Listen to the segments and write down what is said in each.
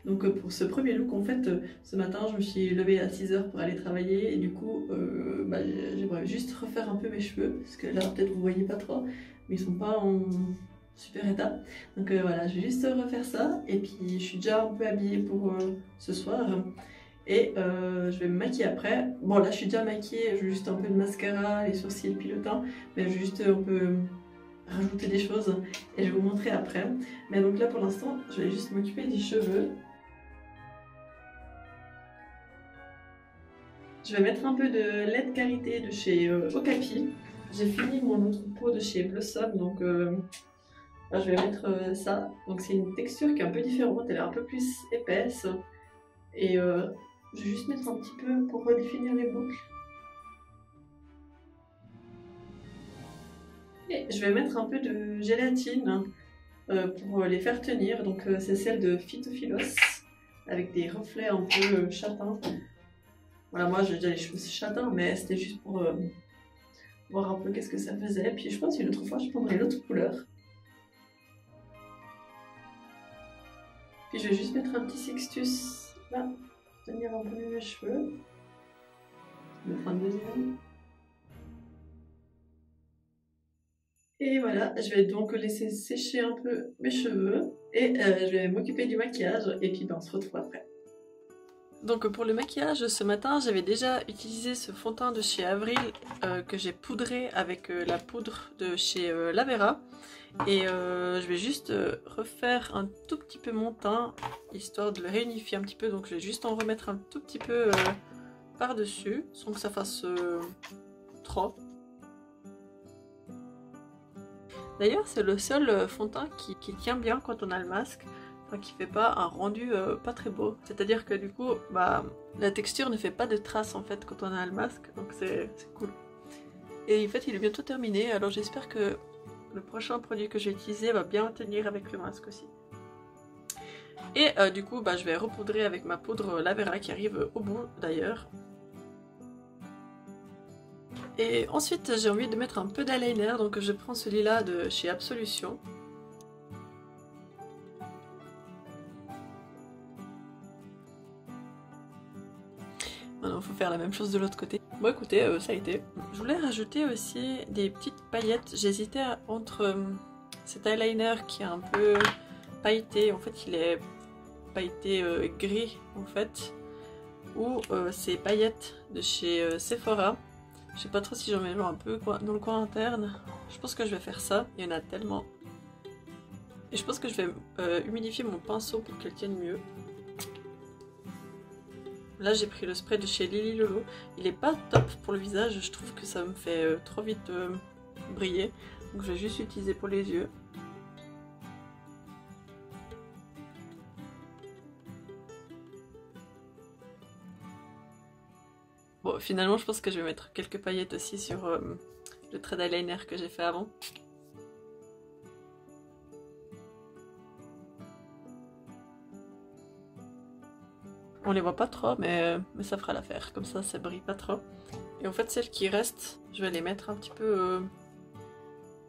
Donc pour ce premier look, en fait, ce matin, je me suis levée à 6 h pour aller travailler et du coup, bah, j'aimerais juste refaire un peu mes cheveux parce que là, peut-être vous voyez pas trop, mais ils sont pas en super état. Donc voilà, je vais juste refaire ça et puis je suis déjà un peu habillée pour ce soir et je vais me maquiller après. Bon, là, je suis déjà maquillée, je veux juste un peu de mascara, les sourcils puis le teint, mais je vais juste un peu rajouter des choses et je vais vous montrer après. Mais donc là, pour l'instant, je vais juste m'occuper des cheveux. Je vais mettre un peu de lait de karité de chez Okapi. J'ai fini mon autre pot de chez Blossom, donc là, je vais mettre ça. Donc c'est une texture qui est un peu différente, elle est un peu plus épaisse. Et je vais juste mettre un petit peu pour redéfinir les boucles. Et je vais mettre un peu de gélatine pour les faire tenir. Donc c'est celle de Phytophilos, avec des reflets un peu châtains. Voilà, moi j'ai déjà les cheveux châtains, mais c'était juste pour voir un peu qu'est-ce que ça faisait. Puis je pense qu'une autre fois, je prendrai l'autre couleur. Puis je vais juste mettre un petit sextus là, pour tenir un peu mieux mes cheveux. Je vais mettre un deuxième. Et voilà, je vais donc laisser sécher un peu mes cheveux. Et je vais m'occuper du maquillage. Et puis ben, on se retrouve après. Donc pour le maquillage, ce matin, j'avais déjà utilisé ce fond de teint de chez Avril que j'ai poudré avec la poudre de chez Lavera. Et je vais juste refaire un tout petit peu mon teint, histoire de le réunifier un petit peu. Donc je vais juste en remettre un tout petit peu par-dessus, sans que ça fasse trop. D'ailleurs, c'est le seul fond de teint qui tient bien quand on a le masque. Enfin, qui fait pas un rendu pas très beau. C'est-à-dire que du coup, bah, la texture ne fait pas de traces en fait quand on a le masque, donc c'est cool. Et en fait, il est bientôt terminé, alors j'espère que le prochain produit que je vais utiliser va bien tenir avec le masque aussi. Et du coup, bah, je vais repoudrer avec ma poudre Lavera qui arrive au bout d'ailleurs. Et ensuite, j'ai envie de mettre un peu d'eyeliner, donc je prends celui-là de chez Absolution. Maintenant, il faut faire la même chose de l'autre côté. Bon écoutez, ça a été. Je voulais rajouter aussi des petites paillettes. J'hésitais entre cet eyeliner qui est un peu pailleté, en fait il est pailleté gris en fait, ou ces paillettes de chez Sephora. Je sais pas trop si j'en mets un peu dans le coin interne. Je pense que je vais faire ça, il y en a tellement. Et je pense que je vais humidifier mon pinceau pour qu'elle tienne mieux. Là j'ai pris le spray de chez Lily Lolo. Il est pas top pour le visage, je trouve que ça me fait trop vite briller. Donc je vais juste l'utiliser pour les yeux. Bon finalement je pense que je vais mettre quelques paillettes aussi sur le trait d'eyeliner que j'ai fait avant. On les voit pas trop, mais ça fera l'affaire. Comme ça brille pas trop. Et en fait, celles qui restent, je vais les mettre un petit peu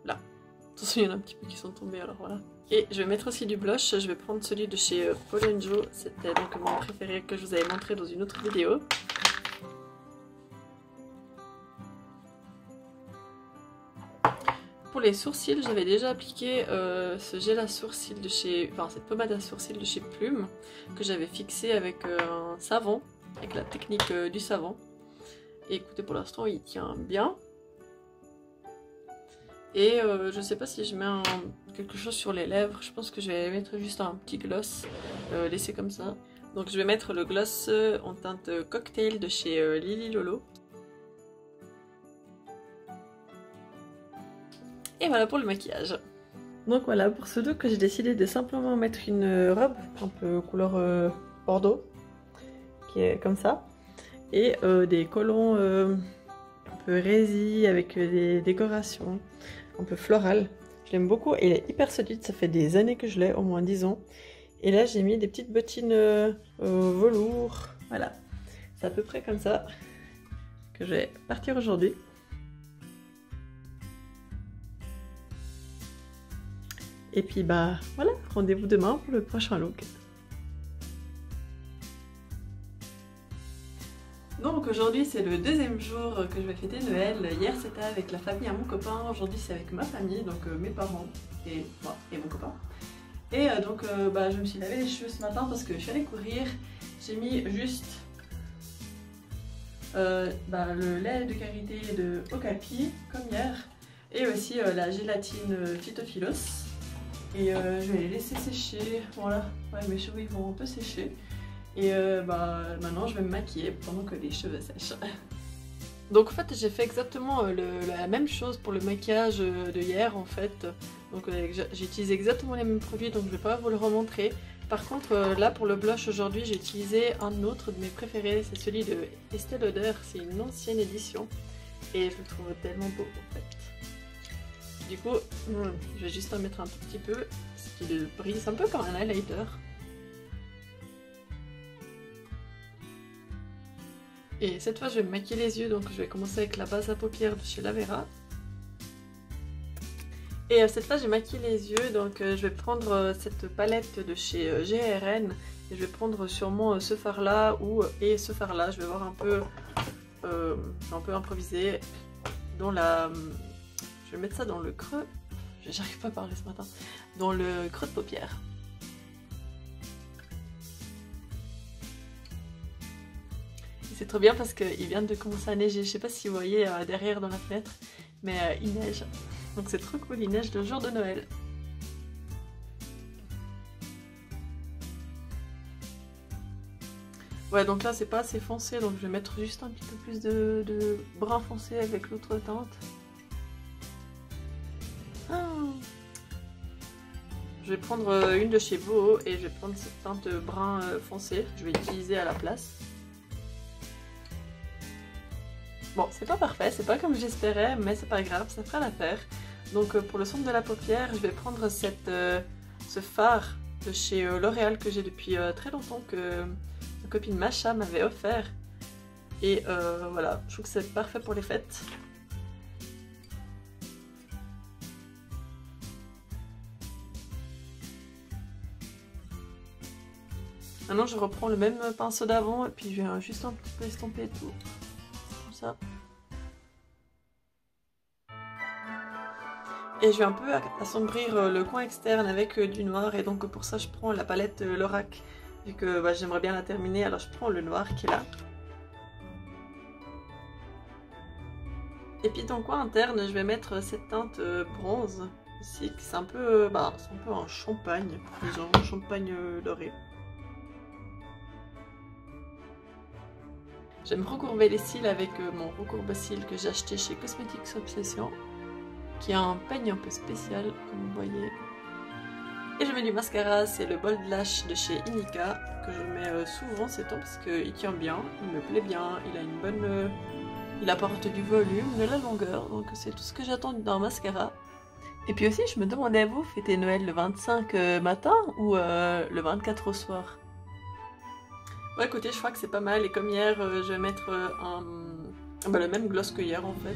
là. Attention, il y en a un petit peu qui sont tombés, alors voilà. Et je vais mettre aussi du blush. Je vais prendre celui de chez Paul & Joe. C'était donc mon préféré que je vous avais montré dans une autre vidéo. Pour les sourcils, j'avais déjà appliqué ce gel à sourcils de chez... Enfin, cette pommade à sourcils de chez Plume que j'avais fixé avec un savon, avec la technique du savon. Et écoutez, pour l'instant, il tient bien. Et je sais pas si je mets quelque chose sur les lèvres. Je pense que je vais mettre juste un petit gloss, laisser comme ça. Donc je vais mettre le gloss en teinte cocktail de chez Lily Lolo. Et voilà pour le maquillage. Donc voilà, pour ce look, j'ai décidé de simplement mettre une robe un peu couleur bordeaux, qui est comme ça, et des collants un peu résille avec des décorations un peu florales. Je l'aime beaucoup et il est hyper solide, ça fait des années que je l'ai, au moins 10 ans. Et là j'ai mis des petites bottines velours, voilà. C'est à peu près comme ça que je vais partir aujourd'hui. Et puis bah voilà, rendez-vous demain pour le prochain look. aujourd'hui c'est le deuxième jour que je vais fêter Noël. Hier c'était avec la famille à mon copain, aujourd'hui c'est avec ma famille, donc mes parents et moi et mon copain. Et donc je me suis lavé les cheveux ce matin parce que je suis allée courir. J'ai mis juste le lait de karité de Okapi comme hier et aussi la gélatine Phytophilos. Et je vais les laisser sécher. Voilà, ouais, mes cheveux ils vont un peu sécher. Et maintenant je vais me maquiller pendant que les cheveux sèchent. Donc en fait j'ai fait exactement la même chose pour le maquillage de hier en fait. Donc j'ai utilisé exactement les mêmes produits, donc je vais pas vous le remontrer. Par contre là pour le blush aujourd'hui j'ai utilisé un autre de mes préférés, c'est celui de Estée Lauder, c'est une ancienne édition. Et je le trouve tellement beau en fait. Du coup je vais juste en mettre un tout petit peu, parce qu'il brise un peu comme un highlighter. Et cette fois je vais me maquiller les yeux, donc je vais commencer avec la base à paupières de chez Lavera. Et cette fois j'ai maquillé les yeux, donc je vais prendre cette palette de chez GRN. Et je vais prendre sûrement ce fard là et ce fard là, je vais voir un peu improviser. Je vais mettre ça dans le creux, j'arrive pas à parler ce matin, dans le creux de paupière. C'est trop bien parce qu'il vient de commencer à neiger. Je sais pas si vous voyez derrière dans la fenêtre, mais il neige. Donc c'est trop cool, il neige le jour de Noël. Ouais, donc là c'est pas assez foncé, donc je vais mettre juste un petit peu plus de brun foncé avec l'autre teinte. Je vais prendre une de chez Boho et je vais prendre cette teinte brun foncé. Je vais l'utiliser à la place. Bon, c'est pas parfait, c'est pas comme j'espérais, mais c'est pas grave, ça fera l'affaire. Donc pour le centre de la paupière, je vais prendre ce fard de chez L'Oréal que j'ai depuis très longtemps, que ma copine Macha m'avait offert. Et voilà, je trouve que c'est parfait pour les fêtes. Maintenant je reprends le même pinceau d'avant et puis je vais juste un petit peu estomper tout. Comme ça. Et je vais un peu assombrir le coin externe avec du noir, et donc pour ça je prends la palette Lorac, vu que j'aimerais bien la terminer, alors je prends le noir qui est là. Et puis dans le coin interne je vais mettre cette teinte bronze ici, qui c'est un peu un champagne, disons, un champagne doré. J'aime recourber les cils avec mon recourbe-cils que j'ai acheté chez Cosmetics Obsession, qui a un peigne un peu spécial, comme vous voyez. Et je mets du mascara, c'est le Bold Lash de chez Inika, que je mets souvent ces temps parce qu'il tient bien, il me plaît bien, il a une bonne... il apporte du volume, de la longueur, donc c'est tout ce que j'attends d'un mascara. Et puis aussi, je me demandais, vous fêtez Noël le 25 matin ou le 24 au soir? Ouais, écoutez, je crois que c'est pas mal, et comme hier, je vais mettre le même gloss que hier en fait.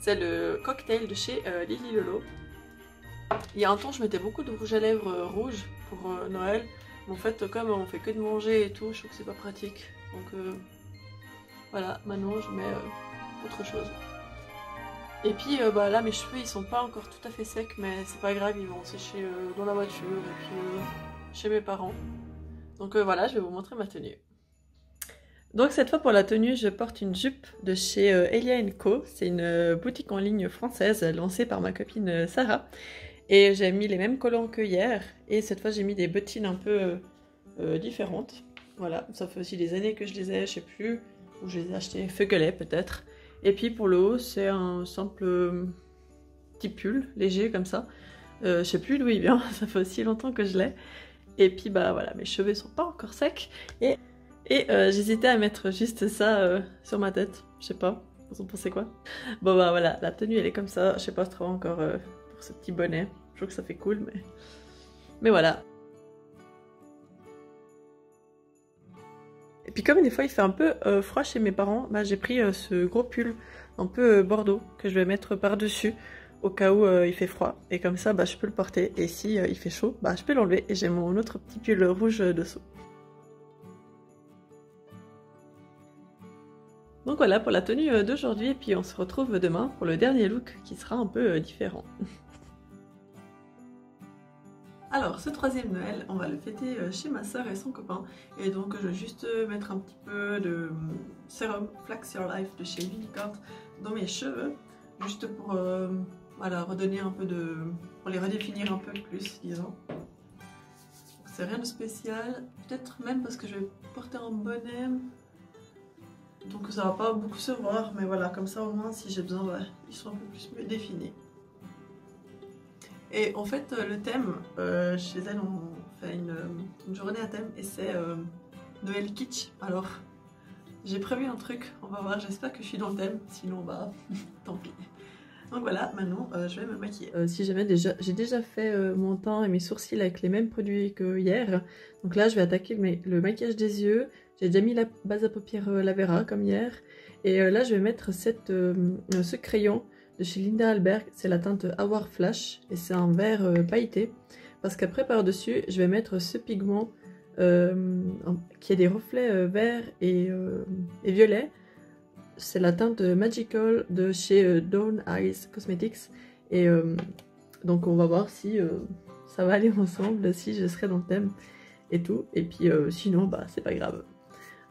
C'est le cocktail de chez Lily Lolo. Il y a un temps, je mettais beaucoup de rouge à lèvres rouge pour Noël. Mais en fait, comme on fait que de manger et tout, je trouve que c'est pas pratique. Donc voilà, maintenant je mets autre chose. Et puis là, mes cheveux ils sont pas encore tout à fait secs, mais c'est pas grave, ils vont sécher dans la voiture et puis chez mes parents. Donc voilà, je vais vous montrer ma tenue. Donc cette fois pour la tenue, je porte une jupe de chez Elia & Co. C'est une boutique en ligne française lancée par ma copine Sarah. Et j'ai mis les mêmes collants que hier. Et cette fois j'ai mis des bottines un peu différentes. Voilà, ça fait aussi des années que je les ai, je sais plus, où je les ai achetées, Feugelet peut-être. Et puis pour le haut, c'est un simple petit pull léger comme ça. Je sais plus d'où il vient, ça fait aussi longtemps que je l'ai. Et puis voilà, mes cheveux sont pas encore secs. Et j'hésitais à mettre juste ça sur ma tête. Je sais pas, vous en pensez quoi? Bon voilà, la tenue elle est comme ça. Je sais pas trop encore pour ce petit bonnet. Je trouve que ça fait cool, mais voilà. Et puis comme des fois il fait un peu froid chez mes parents, j'ai pris ce gros pull un peu bordeaux que je vais mettre par-dessus. au cas où il fait froid. Et comme ça, bah, je peux le porter. Et si il fait chaud, bah, je peux l'enlever. Et j'ai mon autre petit pull rouge dessous. Donc voilà pour la tenue d'aujourd'hui. Et puis on se retrouve demain pour le dernier look qui sera un peu différent. Alors, ce troisième Noël, on va le fêter chez ma soeur et son copain. Et donc, je vais juste mettre un petit peu de sérum Flax Your Life de chez Unicorn dans mes cheveux. Juste pour voilà, redonner un peu de... pour les redéfinir un peu plus, disons. C'est rien de spécial. Peut-être même parce que je vais porter un bonnet. Donc ça va pas beaucoup se voir. Mais voilà, comme ça au moins, si j'ai besoin, ouais, ils sont un peu plus mieux définis. Et en fait, le thème, chez elle, on fait une journée à thème et c'est Noël kitsch. Alors, j'ai prévu un truc, on va voir, j'espère que je suis dans le thème, sinon, bah, tant pis. Donc voilà, maintenant, je vais me maquiller. Si jamais j'ai déjà fait mon teint et mes sourcils avec les mêmes produits que hier. Donc là, je vais attaquer le maquillage des yeux. J'ai déjà mis la base à paupières Lavera, comme hier. Et là, je vais mettre ce crayon de chez Linda Albert, c'est la teinte Hour Flash et c'est un vert pailleté parce qu'après par-dessus je vais mettre ce pigment qui a des reflets verts et violets. C'est la teinte Magical de chez Dawn Eyes Cosmetics et donc on va voir si ça va aller ensemble, si je serai dans le thème et tout, et puis sinon bah c'est pas grave.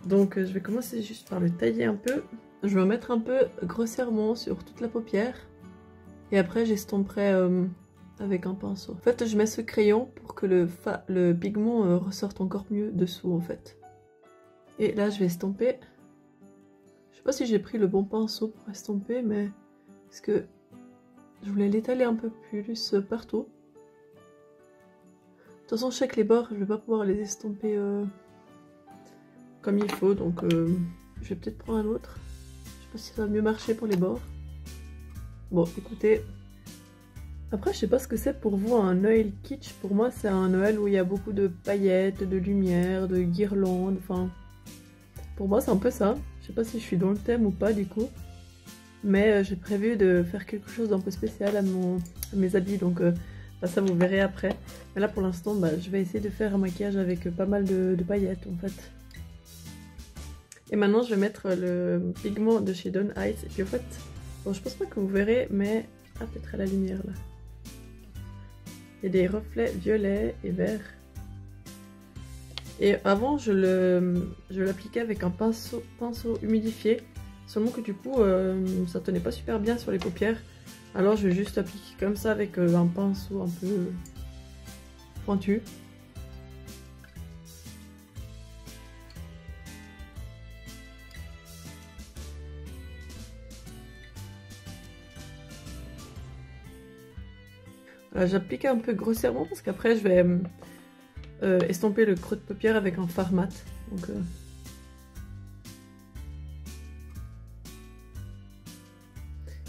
Donc je vais commencer juste par le tailler un peu. Je vais en mettre un peu grossièrement sur toute la paupière. Et après j'estomperai avec un pinceau. En fait je mets ce crayon pour que le pigment ressorte encore mieux dessous en fait. Et là je vais estomper. Je sais pas si j'ai pris le bon pinceau pour estomper, mais parce que je voulais l'étaler un peu plus partout. De toute façon je sais que les bords je vais pas pouvoir les estomper comme il faut, donc je vais peut-être prendre un autre. Je sais pas si ça va mieux marcher pour les bords. Bon, écoutez. Après, je sais pas ce que c'est pour vous un Noël kitsch. Pour moi, c'est un Noël où il y a beaucoup de paillettes, de lumière, de guirlandes. Enfin, pour moi, c'est un peu ça. Je sais pas si je suis dans le thème ou pas, du coup. Mais j'ai prévu de faire quelque chose d'un peu spécial à mes habits. Donc, bah, ça, vous verrez après. Mais là, pour l'instant, bah, je vais essayer de faire un maquillage avec pas mal de paillettes, en fait. Et maintenant, je vais mettre le pigment de chez Dawn Eyes. Et puis, en fait, bon, je pense pas que vous verrez, mais... Ah, peut-être à la lumière, là. Il y a des reflets violets et verts. Et avant, je l'appliquais avec un pinceau humidifié. Seulement que du coup, ça tenait pas super bien sur les paupières. Alors, je vais juste l'appliquer comme ça avec un pinceau un peu pointu. J'applique un peu grossièrement parce qu'après je vais estomper le creux de paupière avec un fard mat. Donc,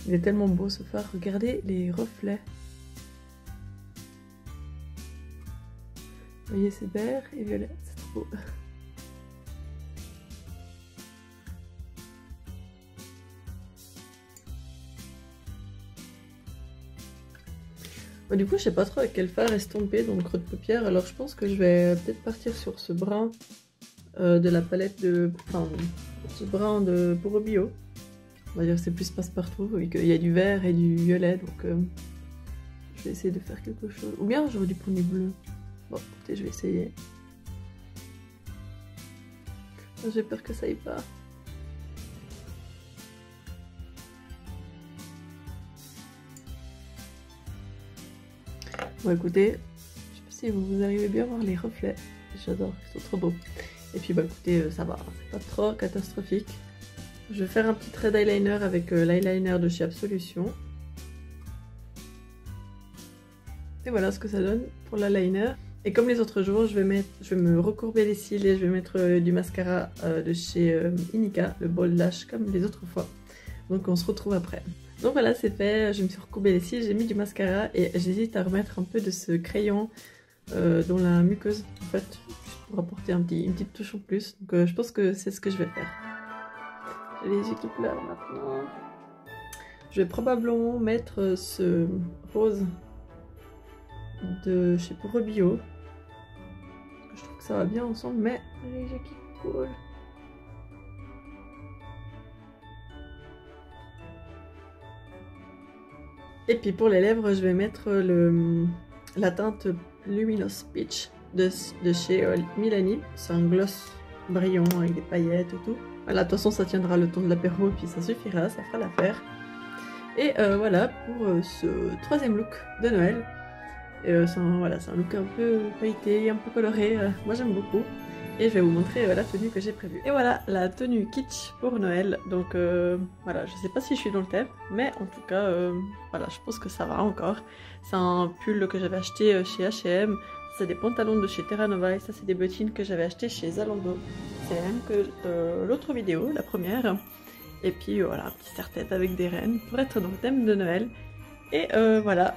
il est tellement beau ce fard, regardez les reflets. Vous voyez, c'est vert et violet, c'est trop beau. Du coup, je sais pas trop avec quel fard estomper dans le creux de paupière, alors je pense que je vais peut-être partir sur ce brun de la palette de... Enfin, ce brun de Puro Bio. On va dire que c'est plus passe-partout, vu qu'il y a du vert et du violet, donc je vais essayer de faire quelque chose. Ou bien j'aurais dû prendre du bleu. Bon, écoutez, je vais essayer. J'ai peur que ça aille pas. Bon écoutez, je sais pas si vous arrivez bien à voir les reflets, j'adore, ils sont trop beaux. Et puis bah écoutez, ça va, c'est pas trop catastrophique. Je vais faire un petit trait d'eyeliner avec l'eyeliner de chez Absolution. Et voilà ce que ça donne pour l'eyeliner. Et comme les autres jours, je vais me recourber les cils et je vais mettre du mascara de chez Inika, le Bold Lash, comme les autres fois. Donc on se retrouve après. Donc voilà, c'est fait, je me suis recourbé les cils, j'ai mis du mascara et j'hésite à remettre un peu de ce crayon dans la muqueuse, en fait, juste pour apporter une petite touche en plus. Donc je pense que c'est ce que je vais faire. J'ai les yeux qui pleurent maintenant. Je vais probablement mettre ce rose de chez Pour Bio. Je trouve que ça va bien ensemble, mais léger qui coule. Et puis pour les lèvres, je vais mettre la teinte Luminous Peach de chez Milani. C'est un gloss brillant avec des paillettes et tout. Voilà, de toute façon ça tiendra le temps de l'apéro et puis ça suffira, ça fera l'affaire. Et voilà pour ce troisième look de Noël. C'est un look un peu pailleté, un peu coloré, moi j'aime beaucoup. Et je vais vous montrer la tenue que j'ai prévue. Et voilà la tenue kitsch pour Noël. Donc voilà, je sais pas si je suis dans le thème, mais en tout cas, voilà, je pense que ça va encore. C'est un pull que j'avais acheté chez H&M. C'est des pantalons de chez Terra Nova et ça c'est des bottines que j'avais acheté chez Zalando. C'est la même que l'autre vidéo, la première. Et puis voilà, un petit serre-tête avec des rennes pour être dans le thème de Noël. Et voilà.